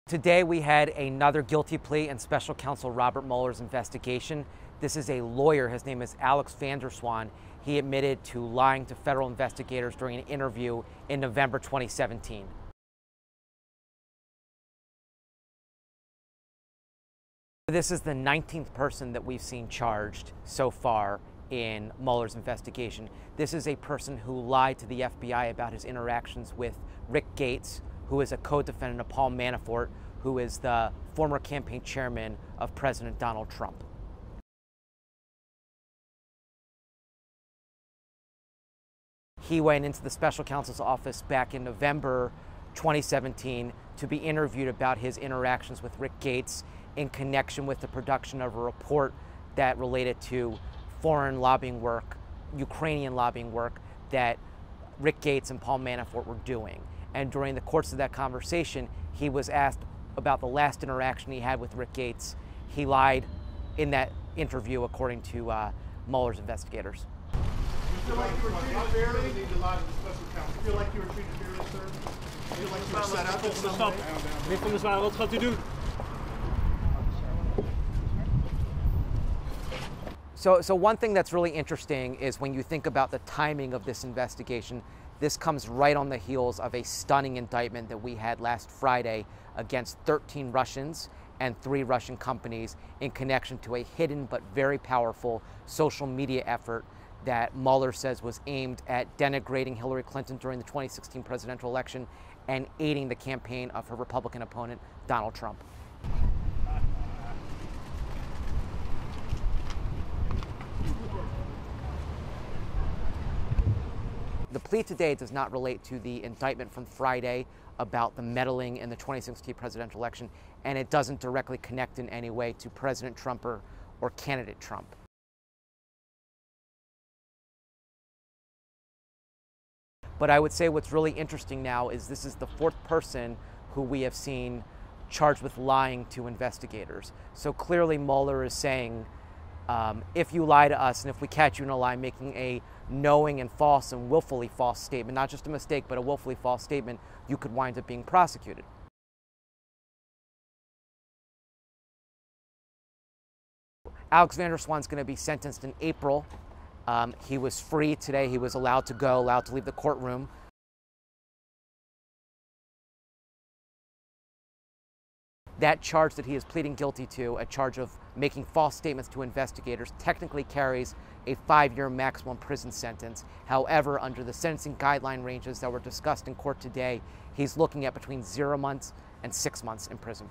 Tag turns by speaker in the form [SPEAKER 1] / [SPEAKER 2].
[SPEAKER 1] Today we had another guilty plea in special counsel Robert Mueller's investigation. This is a lawyer. His name is Alex van der Zwaan. He admitted to lying to federal investigators during an interview in November 2017. This is the 19th person that we've seen charged so far in Mueller's investigation. This is a person who lied to the FBI about his interactions with Rick Gates, who is a co-defendant of Paul Manafort, who is the former campaign chairman of President Donald Trump. He went into the special counsel's office back in November 2017 to be interviewed about his interactions with Rick Gates in connection with the production of a report that related to foreign lobbying work, Ukrainian lobbying work that Rick Gates and Paul Manafort were doing. And during the course of that conversation, he was asked about the last interaction he had with Rick Gates. He lied in that interview, according to Mueller's investigators.
[SPEAKER 2] You feel like you were treated fairly? You need to lie to the special counsel. You feel like you were treated fairly, sir? You feel like you were set up in some way?
[SPEAKER 3] Meneer Van der Zwaan, wat gaat u doen?
[SPEAKER 1] So one thing that's really interesting is when you think about the timing of this investigation, this comes right on the heels of a stunning indictment that we had last Friday against 13 Russians and 3 Russian companies in connection to a hidden but very powerful social media effort that Mueller says was aimed at denigrating Hillary Clinton during the 2016 presidential election and aiding the campaign of her Republican opponent, Donald Trump. The plea today does not relate to the indictment from Friday about the meddling in the 2016 presidential election, and it doesn't directly connect in any way to President Trump or candidate Trump. But I would say what's really interesting now is this is the 4th person who we have seen charged with lying to investigators. So clearly Mueller is saying, if you lie to us and if we catch you in a lie, making a knowing and false and willfully false statement, not just a mistake, but a willfully false statement, you could wind up being prosecuted. Alex van der Zwaan's going to be sentenced in April. He was free today. He was allowed to go, allowed to leave the courtroom. That charge that he is pleading guilty to, a charge of making false statements to investigators, technically carries a 5-year maximum prison sentence. However, under the sentencing guideline ranges that were discussed in court today, he's looking at between 0 months and 6 months in prison.